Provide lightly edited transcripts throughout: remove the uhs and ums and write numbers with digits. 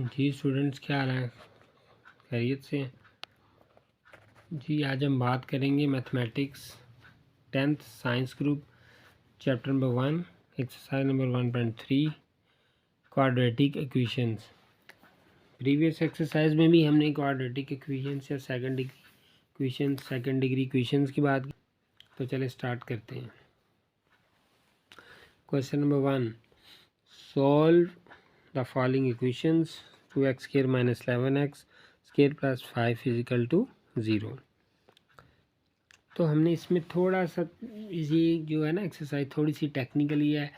जी students, क्या हाल है? खैरियत से हैं? जी आज हम बात करेंगे mathematics 10th science group chapter number 1 exercise number 1.3 quadratic equations. Previous exercise में भी हमने क्वाड्रेटिक इक्वेशंस या सेकंड डिग्री इक्वेशंस की बात की। तो चले स्टार्ट करते हैं। Question number 1, solve the following equations 2x square minus 11x square plus 5 equal to 0। तो हमने इसमें थोड़ा सा ये जो है ना एक्सरसाइज थोड़ी सी टेक्निकली है,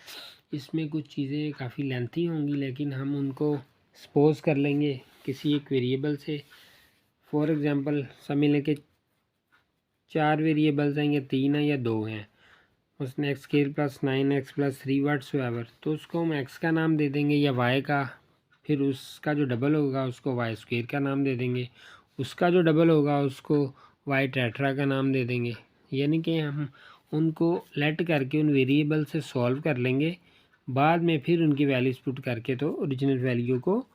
इसमें कुछ चीज़ें काफ़ी लेंथी होंगी, लेकिन हम उनको सपोज कर लेंगे किसी एक वेरिएबल से। फॉर एग्जांपल समझ लें कि 4 वेरिएबल्स हैं या 3 हैं या 2 हैं, उसने x square plus 9x plus 3 whatsoever, तो उसको हम एक्स का नाम दे देंगे या वाई का, फिर उसका जो डबल होगा उसको वाई स्क्वायर का नाम दे देंगे, उसका जो डबल होगा उसको वाई टेट्रा का नाम दे देंगे। यानी कि हम उनको लेट करके उन वेरिएबल से सॉल्व कर लेंगे, बाद में फिर उनकी वैल्यूज पुट करके तो ओरिजिनल वैल्यू को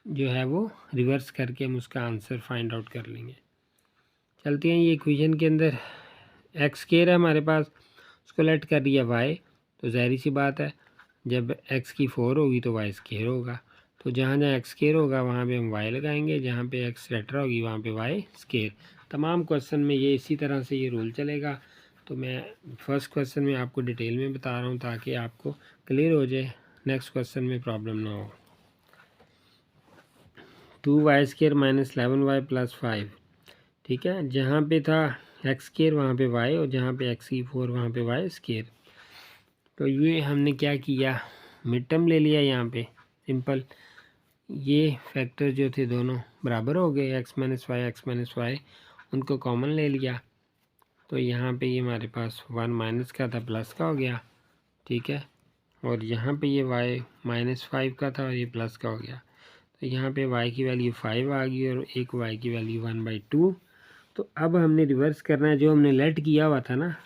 जो है वो रिवर्स करके हम उसका आंसर फाइंड आउट कर लेंगे। चलते हैं, ये इक्वेशन के अंदर एक्स स्क्वायर है हमारे पास, उसको लेट कर दिया वाई, तो ज़ाहिर सी बात है जब एक्स की 4 होगी तो वाई स्क्वायर होगा, तो जहाँ जहाँ एक्स स्क्वायर होगा वहाँ पे हम वाई लगाएंगे, जहाँ पे एक्स लेटर होगी वहाँ पे वाई स्क्वायर। तमाम क्वेश्चन में ये इसी तरह से ये रूल चलेगा। तो मैं फर्स्ट क्वेश्चन में आपको डिटेल में बता रहा हूँ ताकि आपको क्लियर हो जाए, नेक्स्ट क्वेश्चन में प्रॉब्लम ना हो। 2y square minus 11y plus 5, ठीक है, जहाँ पे था एक्स स्क्वायर वहाँ पे वाई, और जहाँ पे एक्स की 4 वहाँ पे वाई स्क्वायर। तो ये हमने क्या किया, मिड टर्म ले लिया यहाँ पे सिंपल, ये फैक्टर जो थे दोनों बराबर हो गए, एक्स माइनस वाई उनको कॉमन ले लिया, तो यहाँ पे ये हमारे पास 1 माइनस का था प्लस का हो गया, ठीक है, और यहाँ पे ये y -5 का था और ये प्लस का हो गया, तो यहाँ पे y की वैल्यू 5 आ गई और एक y की वैल्यू 1/2। तो अब हमने रिवर्स करना है, जो हमने लेट किया हुआ था ना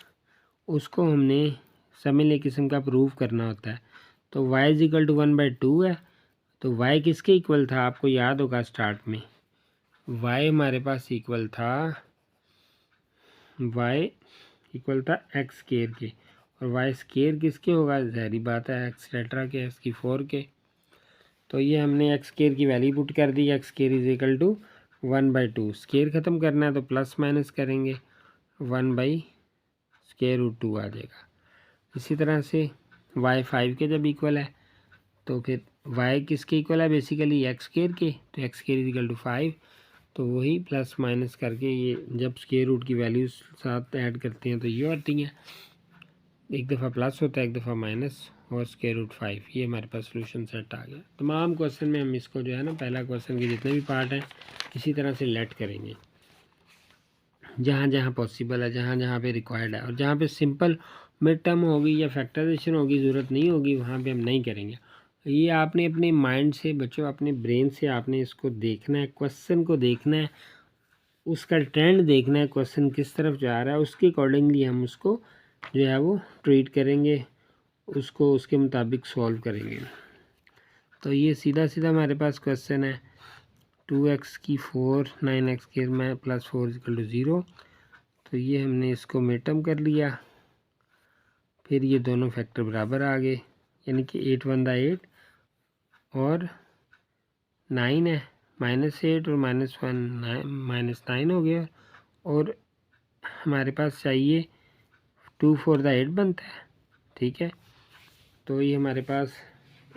उसको हमने समझने किस्म का प्रूफ करना होता है। तो y इजिकल टू 1/2 है, तो y किसके इक्वल था आपको याद होगा स्टार्ट में, y हमारे पास इक्वल था, y इक्वल था एक्स स्क्वायर के, और वाई स्क्वायर किसके होगा, ज़ाहिर बात है एक्स लेटरा के, एक्स की 4 के। तो ये हमने एक्स स्क्वायर की वैल्यू पुट कर दी, x square is equal to 1/2, square ख़त्म करना है तो प्लस माइनस करेंगे, 1/√2 आ जाएगा। इसी तरह से वाई 5 के जब इक्वल है तो फिर वाई किसके इक्वल है, बेसिकली एक्स स्क्वायर के, तो X square is equal to 5, तो वही प्लस माइनस करके ये जब स्क्वायर रूट की वैल्यूज साथ ऐड करते हैं तो ये आती हैं, एक दफ़ा प्लस होता है एक दफ़ा माइनस, और स्क्वायर रूट 5, ये हमारे पास सोल्यूशन सेट आ गया। तमाम क्वेश्चन में हम इसको जो है ना पहला क्वेश्चन के जितने भी पार्ट हैं इसी तरह से लेट करेंगे, जहाँ जहाँ पॉसिबल है, जहाँ जहाँ पे रिक्वायर्ड है, और जहाँ पे सिंपल मिड टर्म होगी या फैक्टराइजेशन होगी, ज़रूरत नहीं होगी, वहाँ पे हम नहीं करेंगे। ये आपने अपने माइंड से बच्चों, अपने ब्रेन से आपने इसको देखना है, क्वेश्चन को देखना है, उसका ट्रेंड देखना है, क्वेश्चन किस तरफ जा रहा है, उसके अकॉर्डिंगली हम उसको जो है वो ट्रीट करेंगे, उसको उसके मुताबिक सॉल्व करेंगे। तो ये सीधा सीधा हमारे पास क्वेश्चन है, 2x की 4 9x के में प्लस 4 इक्वल टू 0, तो ये हमने इसको मिड टर्म कर लिया, फिर ये दोनों फैक्टर बराबर आ गए, यानी कि 8 1 8 और 9 है, -8 और -1 -9 हो गया, और हमारे पास चाहिए 2 4 8 बनता है, ठीक है, तो ये हमारे पास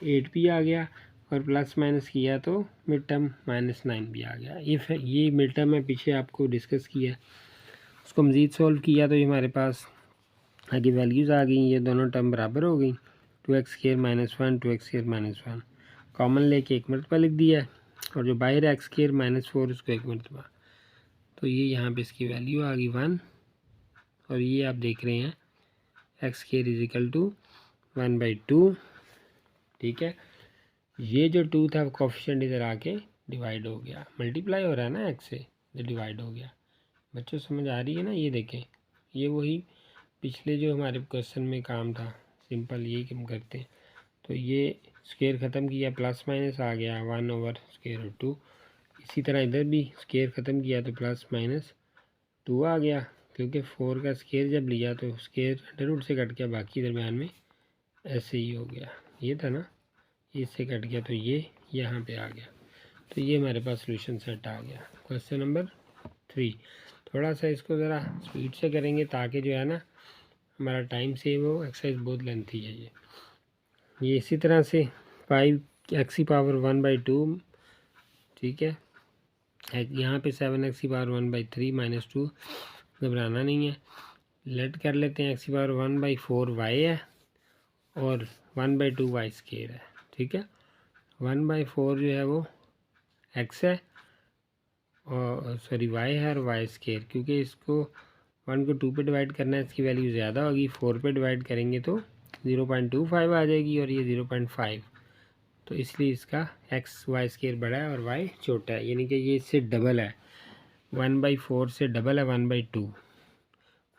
8 भी आ गया, और प्लस माइनस किया तो मिड टर्म -9 भी आ गया। ये मिड टर्म मैं पीछे आपको डिस्कस किया, उसको मज़ीद सॉल्व किया तो ये हमारे पास आगे वैल्यूज़ आ गई, ये दोनों टर्म बराबर हो गई, 2x square -1 2x square -1 common लेके एक मरतबा लिख दिया है, और जो बाहर एक्स स्क्वायर -4 उसको एक मरतबा, तो ये यहाँ पे इसकी वैल्यू आ गई 1, और ये आप देख रहे हैं X square is equal to 1/2, ठीक है, ये जो 2 था कोफिशिएंट इधर आके डिवाइड हो गया, मल्टीप्लाई हो रहा है ना एक्स से, ये डिवाइड हो गया। बच्चों समझ आ रही है ना, ये देखें, ये वही पिछले जो हमारे क्वेश्चन में काम था, सिंपल यही हम करते हैं। तो ये स्क्वायर ख़त्म किया प्लस माइनस आ गया 1/√2। इसी तरह इधर भी स्क्वायर ख़त्म किया तो प्लस माइनस 2 आ गया, क्योंकि 4 का स्क्वायर जब लिया तो स्क्वायर अंडर रूट से कट गया, बाकी दरमियान में ऐसे ही हो गया, ये था ना, इससे कट गया तो ये यहाँ पे आ गया। तो ये हमारे पास सोल्यूशन सेट आ गया। Question number 3। थोड़ा सा इसको ज़रा स्पीड से करेंगे ताकि जो है ना हमारा टाइम सेव हो। एक्सरसाइज बहुत लेंथी है ये इसी तरह से 5x⁻1/2, ठीक है। यहाँ पे 7x⁻1/3 -2, घबराना नहीं है, लेट कर लेते हैं। x⁻1/4 y है और 1/2 y² है, ठीक है। 1/4 जो है वो x है और सॉरी y है, और y², क्योंकि इसको 1 को 2 पे डिवाइड करना है, इसकी वैल्यू ज़्यादा होगी। 4 पे डिवाइड करेंगे तो 0.25 आ जाएगी और ये 0.5, तो इसलिए इसका x y² बड़ा है और y छोटा है, यानी कि ये इससे डबल है। 1/4 से डबल है 1/2।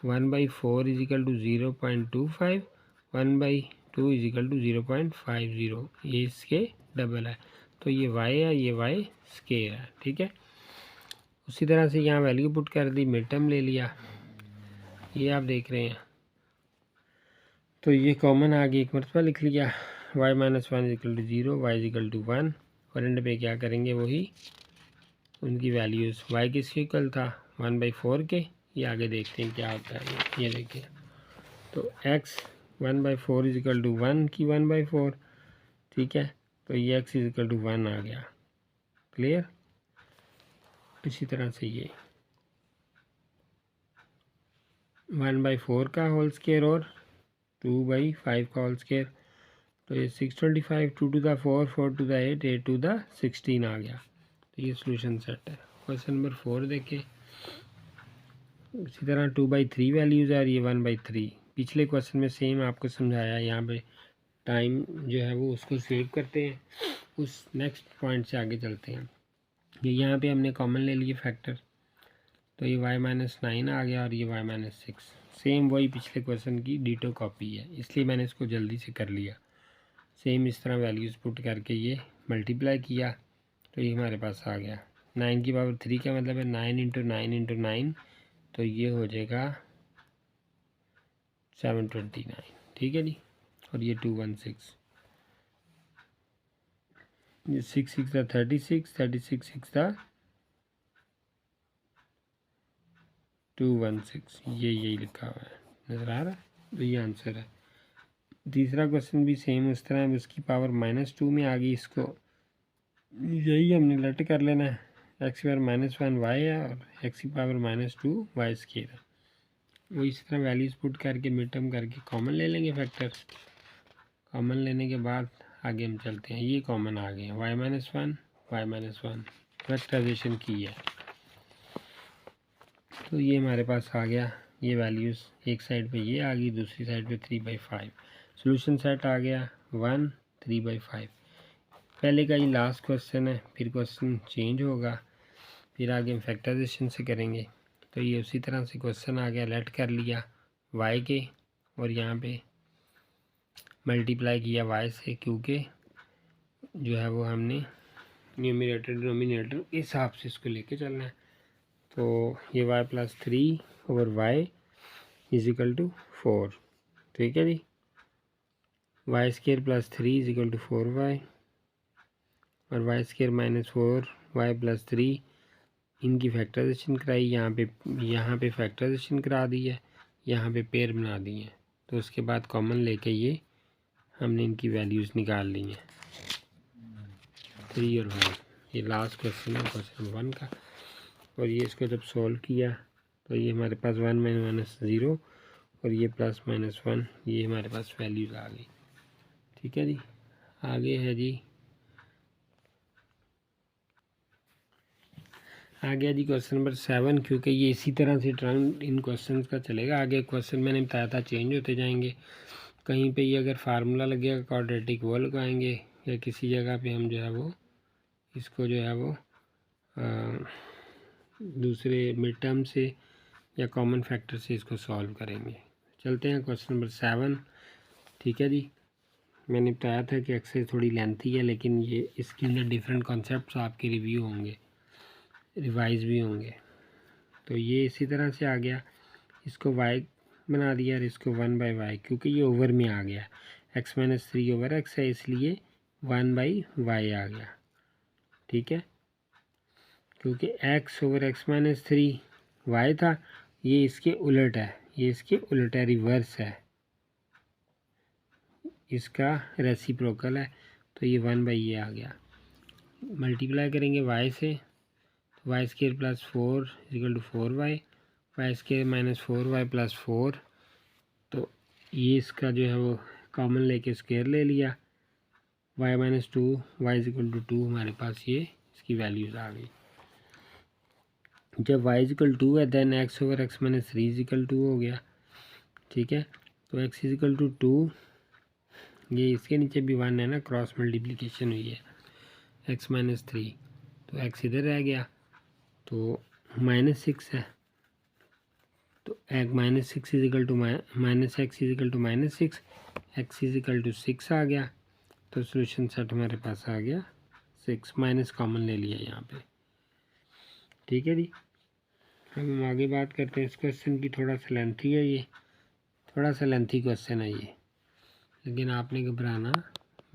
1/4 = 0.25, 1/2 = 0.50, ये इसके डबल है, तो ये y है, ये y² है, ठीक है। उसी तरह से यहाँ वैल्यू पुट कर दी, मिड टर्म ले लिया, ये आप देख रहे हैं, तो ये कॉमन आ गई, एक मरतबा लिख लिया। y - 1 = 0, y = 1, और एंड पे क्या करेंगे, वही उनकी वैल्यूज़। y किसके इक्वल था, 1/4 के, ये आगे देखते हैं क्या होता है। ये देखिए, तो x 1/4 = 1 की 1/4, ठीक है, तो ये x = 1 आ गया, क्लियर। इसी तरह से ये 1/4 का होल स्क्वायर और 2/5 का होल स्क्वायर, तो ये 625, 2 to the 4, 4 to the 8, 8 to the 16 आ गया। तो ये सोल्यूशन सेट है। क्वेश्चन नंबर 4 देखें। इसी तरह 2/3 वैल्यूज़ है और ये 1/3। पिछले क्वेश्चन में सेम आपको समझाया, यहाँ पे टाइम जो है वो उसको सेव करते हैं, उस नेक्स्ट पॉइंट से आगे चलते हैं। ये यहाँ पे हमने कॉमन ले लिए फैक्टर, तो ये y - 9 आ गया और ये y - 6, सेम वही पिछले क्वेश्चन की डिटो कॉपी है, इसलिए मैंने इसको जल्दी से कर लिया। सेम इस तरह वैल्यूज़ पुट करके ये मल्टीप्लाई किया, तो ये हमारे पास आ गया। 9⁻3 का मतलब है 9 × 9 × 9, तो ये हो जाएगा 729, ठीक है जी। और ये 216, ये 6 6 था 36, 36 6 था 216, ये यही लिखा हुआ है, नज़र आ रहा है, तो ये आंसर है। तीसरा क्वेश्चन भी सेम उस तरह है, उसकी पावर -2 में आ गई, इसको यही हमने लेट कर लेना है। x⁻ -1 y है और x⁻2 y² है। वो इस तरह वैल्यूज़ पुट करके मिड टर्म करके कॉमन ले लेंगे फैक्टर। कॉमन लेने के बाद आगे हम चलते हैं, ये कॉमन आ गए y - 1 y - 1 फैक्टराइजेशन की है, तो ये हमारे पास आ गया। ये वैल्यूज़ एक साइड पे ये आ गई, दूसरी साइड पे 3/5। सोल्यूशन सेट आ गया 1 3/5। पहले का ये लास्ट क्वेश्चन है, फिर क्वेश्चन चेंज होगा, फिर आगे हम फैक्टराइजेशन से करेंगे। तो ये उसी तरह से क्वेश्चन आ गया, लेट कर लिया y के और यहाँ पे मल्टीप्लाई किया y से, क्योंकि जो है वो हमने न्यूमरेटर डिनोमिनेटर के हिसाब से इसको लेके चलना है। तो ये y + 3 और y = 4, ठीक है जी। y² + 3 = 4y और y² - 4y + 3, इनकी फैक्टराइजेशन कराई, यहाँ पे फैक्टराइजेशन करा दी है, यहाँ पे पेयर बना दी है, तो उसके बाद कॉमन लेके ये हमने इनकी वैल्यूज़ निकाल ली हैं 3 और 1। ये लास्ट क्वेश्चन है क्वेश्चन नंबर 1 का, और ये इसको जब सॉल्व किया तो ये हमारे पास 1 - 0 और ये +-1, ये हमारे पास वैल्यूज़ आ गई, ठीक है जी। आगे है जी, आ गया जी क्वेश्चन नंबर 7, क्योंकि ये इसी तरह से ट्रेंड इन क्वेश्चंस का चलेगा। आगे क्वेश्चन मैंने बताया था चेंज होते जाएंगे, कहीं पे ये अगर फार्मूला लगेगा क्वाड्रेटिक वो लगाएंगे, या किसी जगह पे हम जो है वो इसको जो है वो दूसरे मिड टर्म से या कॉमन फैक्टर से इसको सॉल्व करेंगे। चलते हैं क्वेश्चन नंबर 7, ठीक है जी। मैंने बताया था कि एक्सरसाइज थोड़ी लेंथी है, लेकिन ये इसके अंदर डिफरेंट कॉन्सेप्ट्स आपके रिव्यू होंगे, रिवाइज भी होंगे। तो ये इसी तरह से आ गया, इसको y बना दिया और इसको 1/y, क्योंकि ये ओवर में आ गया, x-3 ओवर x है, इसलिए 1/y आ गया। ठीक है, क्योंकि x ओवर x-3 y था, ये इसके उलट है, ये इसके उलट है, रिवर्स है, इसका रेसिप्रोकल है, तो ये 1/ये आ गया। मल्टीप्लाई करेंगे y से, तो y² + 4 = 4y, y² - 4y + 4, तो ये इसका जो है वो कॉमन लेके स्क्वायर ले लिया, y - 2 y = 2, हमारे पास ये इसकी वैल्यूज़ आ गई। जब y = 2 है देन x ओवर x-3 = 2 हो गया। ठीक है, तो x = 2, ये इसके नीचे भी 1 है ना, क्रॉस मल्टीप्लिकेशन हुई है, x-3, तो x इधर रह गया, तो -6 है, तो -6 = -x = -6, x = 6 आ गया, तो सोल्यूशन सेट हमारे पास आ गया 6, माइनस कॉमन ले लिया यहाँ पे। ठीक है जी, अब हम आगे बात करते हैं इस क्वेश्चन की। थोड़ा सा लेंथी है ये, थोड़ा सा लेंथी क्वेश्चन है ये, लेकिन आपने घबराना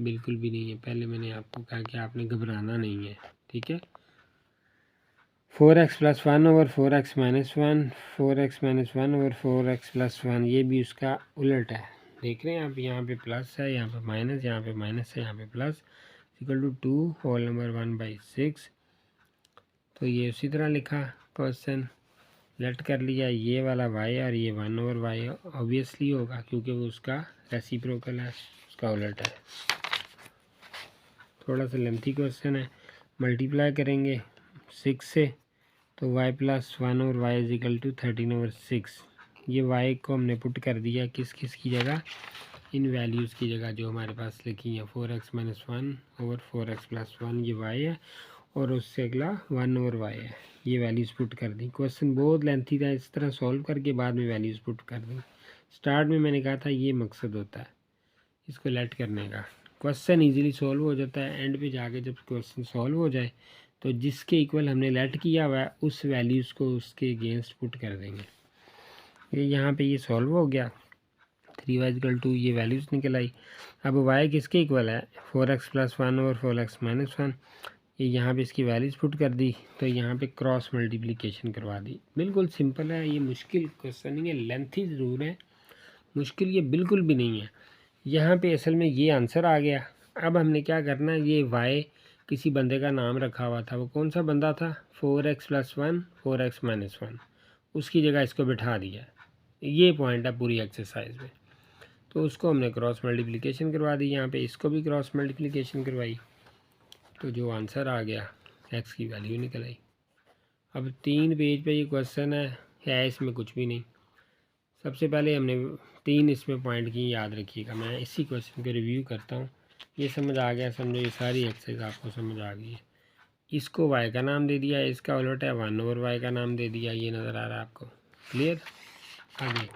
बिल्कुल भी नहीं है। पहले मैंने आपको कहा कि आपने घबराना नहीं है। ठीक है, 4x + 1 over 4x - 1, 4x - 1 over 4x + 1, ये भी उसका उलट है। देख रहे हैं आप, यहाँ पे प्लस है, यहाँ पे माइनस, यहाँ पे माइनस है, यहाँ पे प्लस, = 2 होल नंबर 1/6। तो ये उसी तरह लिखा क्वेश्चन, लेट कर लिया, ये वाला y और ये 1 ओवर y ऑब्वियसली होगा, क्योंकि वो उसका रेसिप्रोकल है, उसका उलट है। थोड़ा सा लेंथी क्वेश्चन है। मल्टीप्लाई करेंगे 6 से, तो y + 1 और y = 13 ओवर 6। ये y को हमने पुट कर दिया किस किस की जगह, इन वैल्यूज़ की जगह जो हमारे पास लिखी है, 4x - 1 ओवर 4x + 1, ये y है, और उससे अगला 1 ओवर y है, ये वैल्यूज़ पुट कर दी। क्वेश्चन बहुत लेंथी था, इस तरह सॉल्व करके बाद में वैल्यूज़ पुट कर दी। स्टार्ट में मैंने कहा था ये मकसद होता है इसको लेट करने का, क्वेश्चन इजीली सॉल्व हो जाता है। एंड पे जाके जब क्वेश्चन सॉल्व हो जाए तो जिसके इक्वल हमने लेट किया हुआ है उस वैल्यूज़ को उसके अगेंस्ट पुट कर देंगे। ये यहाँ पे ये सॉल्व हो गया, 3y = 2, ये वैल्यूज़ निकल आई। अब y किसके इक्वल है, 4x + 1 ओवर 4x - 1, ये यहाँ पे इसकी वैल्यूज़ पुट कर दी, तो यहाँ पे क्रॉस मल्टीप्लिकेशन करवा दी। बिल्कुल सिंपल है, ये मुश्किल क्वेश्चन नहीं है, लेंथी ज़रूर है, मुश्किल ये बिल्कुल भी नहीं है। यहाँ पे असल में ये आंसर आ गया। अब हमने क्या करना है, ये y किसी बंदे का नाम रखा हुआ था, वो कौन सा बंदा था, 4x + 1 4x - 1, उसकी जगह इसको बिठा दिया। ये पॉइंट है पूरी एक्सरसाइज में। तो उसको हमने क्रॉस मल्टीप्लिकेशन करवा दी, यहाँ पे इसको भी क्रॉस मल्टीप्लिकेशन करवाई, तो जो आंसर आ गया x की वैल्यू निकल आई। अब 3 पेज पे ये क्वेश्चन है इसमें कुछ भी नहीं। सबसे पहले हमने 3 इसमें पॉइंट की याद रखिएगा, मैं इसी क्वेश्चन को रिव्यू करता हूँ। ये समझ आ गया, समझो ये सारी एक्सरसाइज आपको समझ आ गई है। इसको y का नाम दे दिया, इसका उलट है 1 ओवर y का नाम दे दिया, ये नज़र आ रहा है आपको, क्लियर। आगे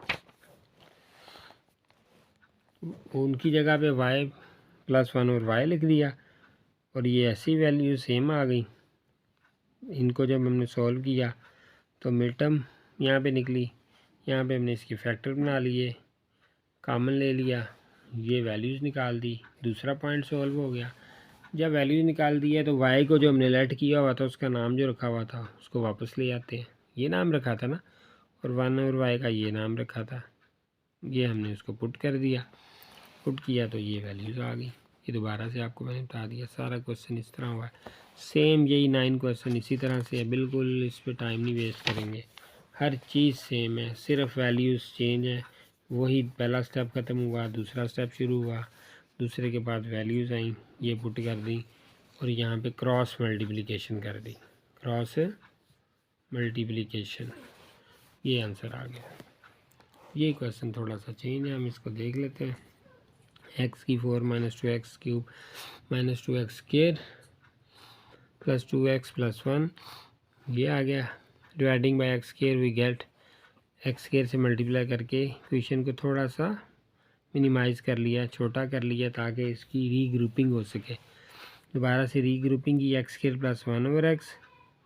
उनकी जगह पे y + 1 ओवर y लिख दिया, और ये ऐसी वैल्यू सेम आ गई। इनको जब हमने सॉल्व किया तो मिड टर्म यहाँ पे निकली, यहाँ पे हमने इसके फैक्टर बना लिए, कॉमन ले लिया, ये वैल्यूज़ निकाल दी, दूसरा पॉइंट सॉल्व हो गया। जब वैल्यूज़ निकाल दी है तो y को जो हमने लेट किया हुआ था उसका नाम जो रखा हुआ था उसको वापस ले आते हैं, ये नाम रखा था ना, और 1 और y का ये नाम रखा था, ये हमने उसको पुट कर दिया, पुट किया तो ये वैल्यूज़ आ गई। ये दोबारा से आपको मैंने बता दिया, सारा क्वेश्चन इस तरह हुआ है। सेम यही 9 क्वेश्चन इसी तरह से है, बिल्कुल इस पर टाइम नहीं वेस्ट करेंगे, हर चीज़ सेम है, सिर्फ वैल्यूज़ चेंज है। वही पहला स्टेप ख़त्म हुआ, दूसरा स्टेप शुरू हुआ, दूसरे के बाद वैल्यूज़ आई, ये पुट कर दी, और यहाँ पे क्रॉस मल्टीप्लिकेशन कर दी, क्रॉस मल्टीप्लिकेशन, ये आंसर आ गया। ये क्वेश्चन थोड़ा सा चेंज है, हम इसको देख लेते हैं। x⁴ - 2x³ - 2x² + 2x + 1, ये आ गया। Dividing by x² we get x² से मल्टीप्लाई करके क्वेश्चन को थोड़ा सा मिनिमाइज़ कर लिया, छोटा कर लिया ताकि इसकी रीग्रुपिंग हो सके। दोबारा से रीग्रुपिंग की, X square plus 1/x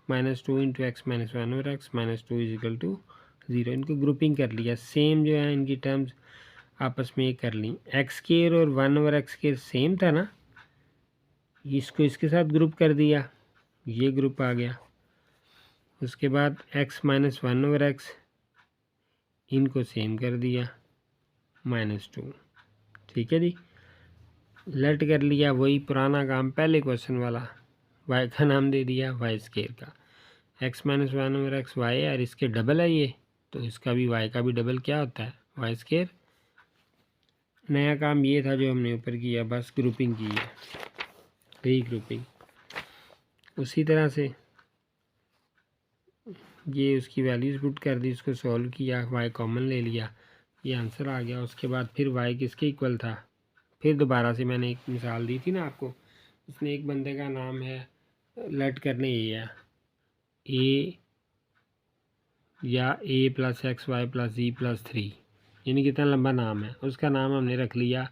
-2 into X minus 1/x -2 is equal to 0। इनको ग्रुपिंग कर लिया, सेम जो है इनकी टर्म्स आपस में कर ली। एक्स स्क्वायर और 1/x स्क्वायर सेम था ना, इसको इसके साथ ग्रुप कर दिया, ये ग्रुप आ गया। उसके बाद x माइनस 1/x इनको सेम कर दिया -2। ठीक है जी, लेट कर लिया, वही पुराना काम पहले क्वेश्चन वाला। y का नाम दे दिया y स्क्वायर का, x माइनस 1/x y है और इसके डबल है ये, तो इसका भी y का भी डबल क्या होता है, y स्क्वायर। नया काम ये था जो हमने ऊपर किया, बस ग्रुपिंग की है, रीग्रुपिंग। उसी तरह से ये उसकी वैल्यूज़ पुट कर दी, इसको सॉल्व किया, y कॉमन ले लिया, ये आंसर आ गया। उसके बाद फिर y किसके इक्वल था, फिर दोबारा से मैंने एक मिसाल दी थी ना आपको, उसमें एक बंदे का नाम है, लेट करने ये है a या a plus X Y plus G plus 3, यानी कितना लंबा नाम है, उसका नाम हमने रख लिया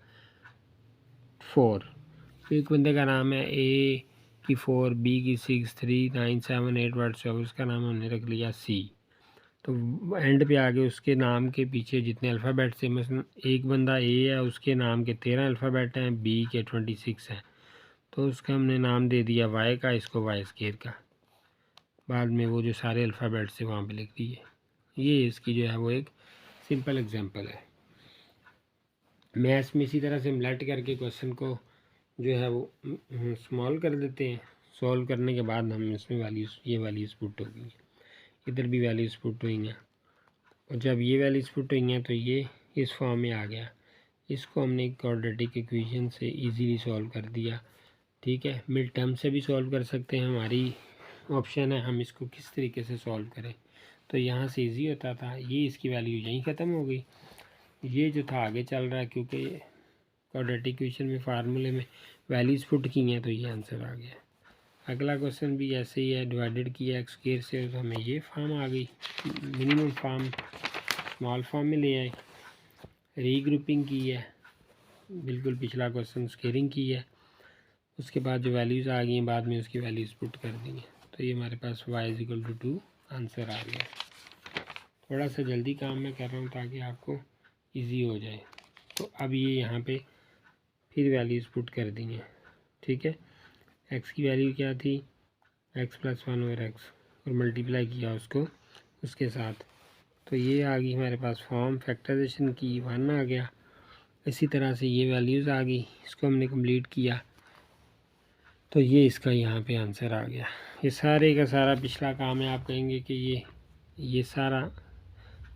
4। एक बंदे का नाम है a की 4, b की 6, 3, 9, 7, 8 व्हाट्सएवर, उसका नाम हमने रख लिया c। तो एंड पे आगे उसके नाम के पीछे जितने अल्फ़ाबेट्स हैं, मसलन एक बंदा ए है, उसके नाम के 13 अल्फ़ाबेट हैं, बी के 26 हैं, तो उसका हमने नाम दे दिया वाई का, इसको वाई स्क्वायर का। बाद में वो जो सारे अल्फ़ाबेट्स हैं वहाँ पे लिख दिए। ये इसकी जो है वो एक सिंपल एग्जांपल है। मैथ्स में इसी तरह से हम लेट करके क्वेश्चन को जो है वो स्मॉल कर देते हैं। सॉल्व करने के बाद हम इसमें वैल्यूज़, ये वैल्यूज़ पुट होगी, इधर भी वैल्यूज़ पुट हुई हैं, और जब ये वैल्यूज़ पुट हुई हैं तो ये इस फॉर्म में आ गया। इसको हमने क्वाड्रेटिक इक्वेशन से इजीली सॉल्व कर दिया। ठीक है, मिड टर्म से भी सॉल्व कर सकते हैं, हमारी ऑप्शन है हम इसको किस तरीके से सॉल्व करें। तो यहाँ से इजी होता था, ये इसकी वैल्यू यहीं ख़त्म हो गई, ये जो था आगे चल रहा है, क्योंकि क्वाड्रेटिक इक्वेशन में फार्मूले में वैल्यूज़ पुट की हैं, तो ये आंसर आ गया। अगला क्वेश्चन भी ऐसे ही है, डिवाइडेड किया एक्स स्क्वायर से, तो हमें ये फॉर्म आ गई, मिनिमम फॉर्म स्मॉल फॉर्म में ले आए। रीग्रुपिंग की है, बिल्कुल पिछला क्वेश्चन स्केयरिंग की है। उसके बाद जो वैल्यूज़ आ गई हैं, बाद में उसकी वैल्यूज़ पुट कर दी हैं, तो ये हमारे पास y = 2 आंसर आ गया। थोड़ा सा जल्दी काम मैं कर रहा हूँ ताकि आपको इजी हो जाए। तो अब ये यहाँ पे फिर वैल्यूज़ पुट कर दी हैं। ठीक है, x की वैल्यू क्या थी, x + 1/x, और मल्टीप्लाई किया उसको उसके साथ, तो ये आ गई हमारे पास फॉर्म, फैक्टराइजेशन की 1 आ गया। इसी तरह से ये वैल्यूज़ आ गई, इसको हमने कंप्लीट किया, तो ये इसका यहाँ पे आंसर आ गया। ये सारे का सारा पिछला काम है, आप कहेंगे कि ये सारा,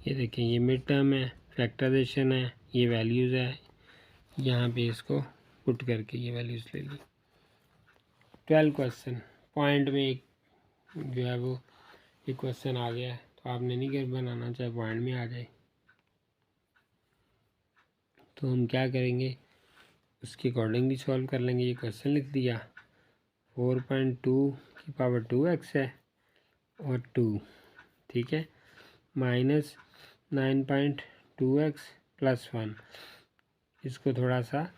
ये देखें, ये मिड टर्म है, फैक्टराइजेशन है, ये वैल्यूज़ है, यहाँ पे इसको पुट करके ये वैल्यूज़ ले ली। 12 क्वेश्चन पॉइंट में एक जो है वो एक क्वेश्चन आ गया है, तो आपने नहीं कर बनाना, चाहे पॉइंट में आ जाए। तो हम क्या करेंगे, उसके अकॉर्डिंगली सॉल्व कर लेंगे। ये क्वेश्चन लिख दिया, 4.2 की पावर 2x है और 2, ठीक है, माइनस 9.2x + 1। इसको थोड़ा सा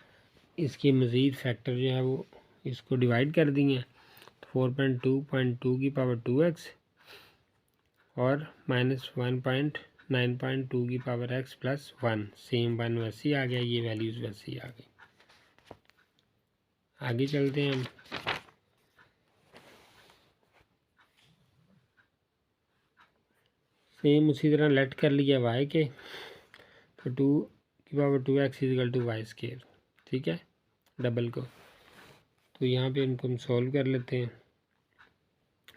इसके मज़ीद फैक्टर जो है वो इसको डिवाइड कर दिए, 4.2 की पावर 2x और -1.9.2 की पावर x + 1, सेम 1 वैसे ही आ गया, ये वैल्यूज़ वैसे ही आ गई। आगे चलते हैं हम। सेम उसी तरह लेट कर लिया y के, तो 2 की पावर 2x = y स्क्वायर, ठीक है, डबल को। तो यहाँ पे इनको हम सॉल्व कर लेते हैं,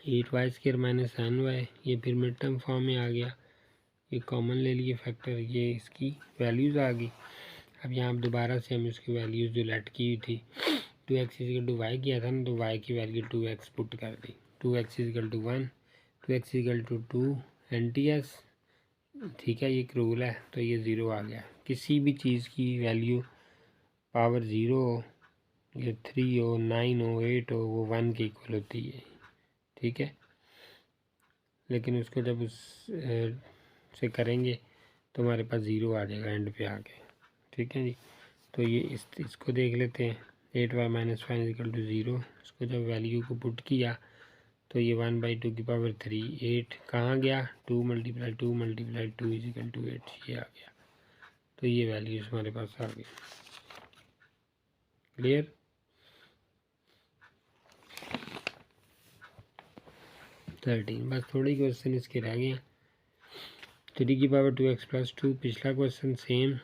8y स्क्वायर - 9y, ये फिर मिड टर्म फॉर्म में आ गया, ये कॉमन ले लिए फैक्टर, ये इसकी वैल्यूज़ आ गई। अब यहाँ दोबारा से हम इसकी वैल्यूज़ जो लेट की हुई थी, 2x = y किया था ना, तो y की वैल्यू 2x पुट कर दी, 2x = 1, 2x = 2 NTS, ठीक है, ये एक रूल है, तो ये 0 आ गया। किसी भी चीज़ की वैल्यू पावर 0 हो, ये 3 हो, 9 हो, 8 हो, वो 1 के इक्वल होती है, ठीक है। लेकिन उसको जब उस से करेंगे तो हमारे पास 0 आ जाएगा एंड पे आके, ठीक है जी। तो ये इसको देख लेते हैं। 8y minus 5 equal to 0। इसको जब वैल्यू को पुट किया तो ये 1/2 की पावर 3 8 कहाँ गया, 2 मल्टीप्लाई 2 इजिकल टू 8 ये आ गया। तो ये वैल्यूज हमारे पास आ गई। क्लियर। बस थोड़ी क्वेश्चन इसके रह गए। 3 की पावर 2x प्लस 2, पिछला क्वेश्चन सेम,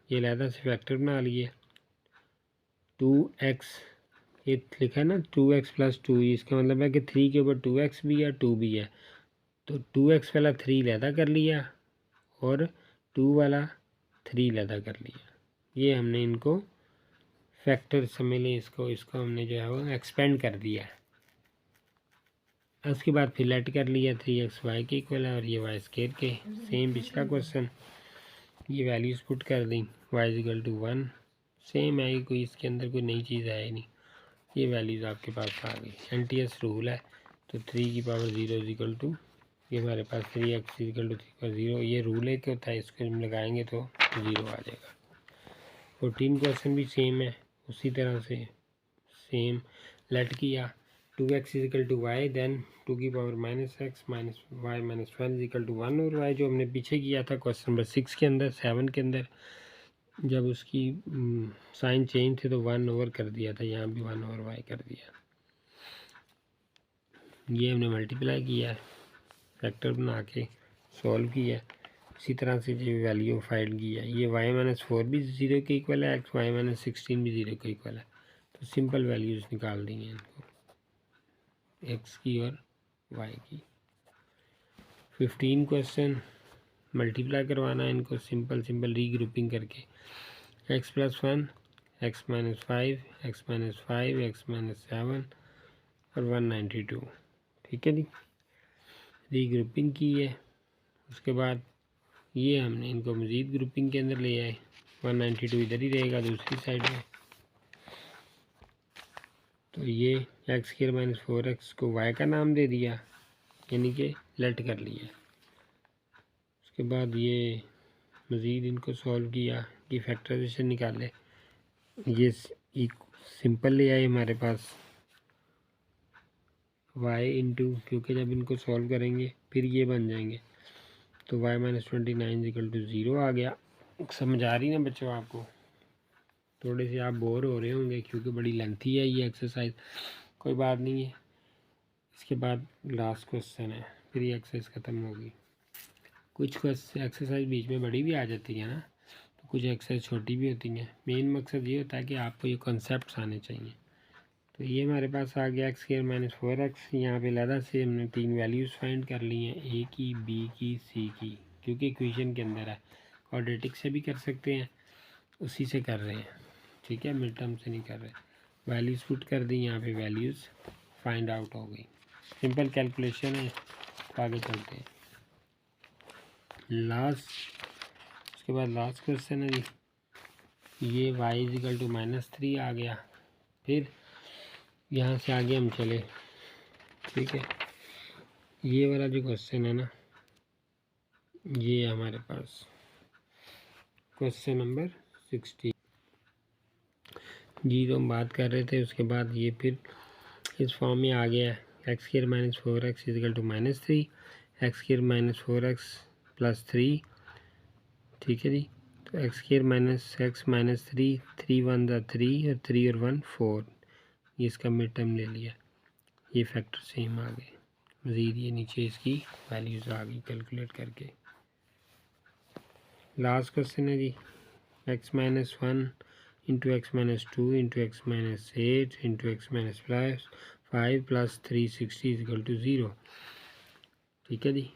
ये लहदा से फैक्टर बना लिए। 2x ये लिखा है ना 2x प्लस 2, इसका मतलब है कि 3 के ऊपर 2x भी है 2 भी है। तो 2x वाला 3 लहदा कर लिया और 2 वाला 3 लहदा कर लिया। ये हमने इनको फैक्टर समझ लें, इसको हमने जो है वो एक्सपेंड कर दिया है। उसके बाद फिर लेट कर लिया 3x y के इक्वल है और ये y स्केयर के, सेम पिछला क्वेश्चन। ये वैल्यूज़ पुट कर दी, y इजिकल टू 1 सेम है, कोई इसके अंदर कोई नई चीज़ है नहीं। ये वैल्यूज़ आपके पास आ गई। NTS रूल है। तो 3 की पावर 0 इजिकल टू, ये हमारे पास 3x इजिकल टू 3/0। ये रूल है कि होता है, इसको हम लगाएंगे तो 0 आ जाएगा। 14 क्वेश्चन भी सेम है, उसी तरह से सेम लेट किया 2x is equal to Y, then 2 की power minus X minus Y minus 12 equal to 1 और y, जो हमने पीछे किया था क्वेश्चन नंबर 6 के अंदर 7 के अंदर, जब उसकी साइन चेंज थे तो 1 ओवर कर दिया था, यहाँ भी 1 ओवर y कर दिया। ये हमने मल्टीप्लाई किया है, फैक्टर बना के सॉल्व किया। इसी तरह से जो वैल्यू फाइंड किया, ये y माइनस 4 भी 0 के इक्वल है, x y माइनस 16 भी 0 के इक्वल है। तो सिंपल वैल्यूज़ निकाल दी हैं इनको, x की और y की। 15 क्वेश्चन मल्टीप्लाई करवाना है इनको, सिंपल रीग्रुपिंग करके, x plus 1, x minus 5, x minus 5, x minus 7 और 192। ठीक है जी, रीग्रुपिंग की है। उसके बाद ये हमने इनको मज़ीद ग्रुपिंग के अंदर ले आए, 192 इधर ही रहेगा दूसरी साइड में। तो ये एक्स स्क्वायर माइनस 4x को y का नाम दे दिया, यानी कि लेट कर लिया। उसके बाद ये मज़ीद इनको सॉल्व किया कि फैक्टराइजेशन निकाले, ये सिंपल ले आए हमारे पास y इंटू, क्योंकि जब इनको सॉल्व करेंगे फिर ये बन जाएंगे, तो y माइनस 29 इक्वल टू 0 आ गया। समझ आ रही ना बच्चों आपको? थोड़े से आप बोर हो रहे होंगे क्योंकि बड़ी लेंथी है ये एक्सरसाइज, कोई बात नहीं है। इसके बाद लास्ट क्वेश्चन है, फिर ये एक्सरसाइज ख़त्म होगी। कुछ एक्सरसाइज बीच में बड़ी भी आ जाती है ना, तो कुछ एक्सरसाइज छोटी भी होती हैं। मेन मकसद ये होता है कि आपको ये कॉन्सेप्ट्स आने चाहिए। तो ये हमारे पास आ गया एक्स स्क्वायर माइनस 4x। यहाँ पे लहदा से हमने 3 वैल्यूज़ फाइंड कर ली हैं, ए की, बी की, सी की, क्योंकि इक्वेशन के अंदर है। क्वाड्रेटिक से भी कर सकते हैं, उसी से कर रहे हैं, ठीक है, मिड टर्म से नहीं कर रहे। वैल्यूज़ पुट कर दी, यहाँ पे वैल्यूज़ फाइंड आउट हो गई। सिंपल कैलकुलेशन है, आगे चलते हैं। उसके बाद लास्ट क्वेश्चन है जी, ये y इजिकल टू -3 आ गया। फिर यहाँ से आगे हम चले, ठीक है। ये वाला जो क्वेश्चन है ना, ये हमारे पास क्वेश्चन नंबर 60 जी, तो हम बात कर रहे थे। उसके बाद ये फिर इस फॉर्म में आ गया है, X square minus 4x equal to -3, X square minus 4x plus 3, ठीक है जी। तो X square minus x minus 3, 3 1 3 और 3 और 1 4, ये इसका मिड टर्म ले लिया। ये फैक्टर सेम आ गए, मज़ीद ये नीचे इसकी वैल्यूज़ आ गई कैलकुलेट करके। लास्ट क्वेश्चन है जी, x minus 1 into X minus 2 into X minus 8 into X minus 5 plus 360 equal to 0, ठीक है जी।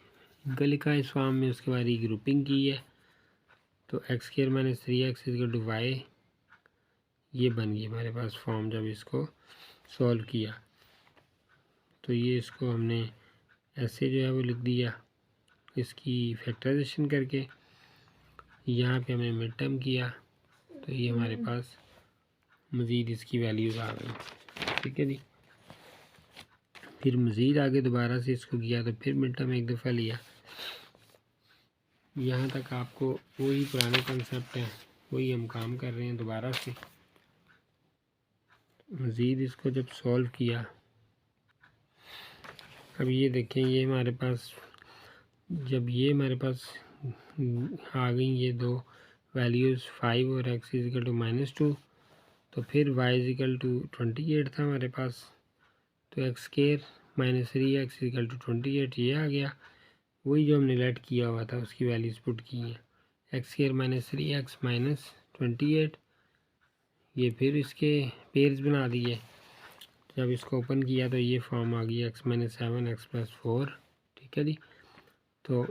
इनका लिखा है इस फॉर्म में। उसके बाद ये ग्रुपिंग की है, तो X square minus 3x equal to y, ये बन गई हमारे पास फॉर्म जब इसको सॉल्व किया। तो ये इसको हमने ऐसे जो है वो लिख दिया, इसकी फैक्टराइजेशन करके। यहाँ पे हमने मिड टर्म किया, तो ये हमारे पास मज़ीद इसकी वैल्यूज़ आ गई, ठीक है जी। फिर मज़ीद आगे दोबारा से इसको किया, तो फिर मिड टर्म एक दफ़ा लिया। यहाँ तक आपको वही पुराने कंसेप्ट हैं, वही हम काम कर रहे हैं दोबारा से। मज़ीद इसको जब सॉल्व किया, अब ये देखें, ये हमारे पास जब ये हमारे पास आ गई ये दो वैल्यूज़ 5 और x इजिकल टू -2, तो फिर y इजिकल टू 28 था हमारे पास, तो x square -3x equal to 28 ये आ गया। वही जो हमने लेट किया हुआ था उसकी वैल्यूज़ पुट की हैं, एक्स स्केयर -3x -28, ये फिर इसके पेयर्स बना दिए। जब इसको ओपन किया तो ये फॉर्म आ गई x -7 x + 4, ठीक है जी। तो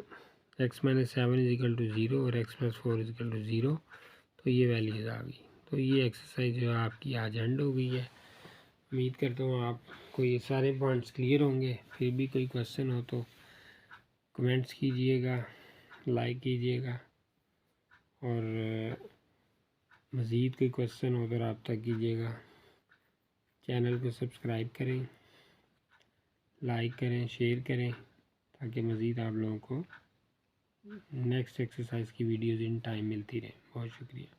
x -7 इजिकल टू 0 और x + 4 इजिकल टू 0, तो ये वैल्यूज़ आ गई। तो ये एक्सरसाइज जो है आपकी आज एंड हो गई है। उम्मीद करता हूँ आपको ये सारे पॉइंट्स क्लियर होंगे। फिर भी कोई क्वेश्चन हो तो कमेंट्स कीजिएगा, लाइक कीजिएगा, और मज़ीद कोई क्वेश्चन हो तो रब्ता कीजिएगा। चैनल को सब्सक्राइब करें, लाइक करें, शेयर करें, ताकि मज़ीद आप लोगों को नेक्स्ट एक्सरसाइज की वीडियोज़ इन टाइम मिलती रहे। बहुत शुक्रिया।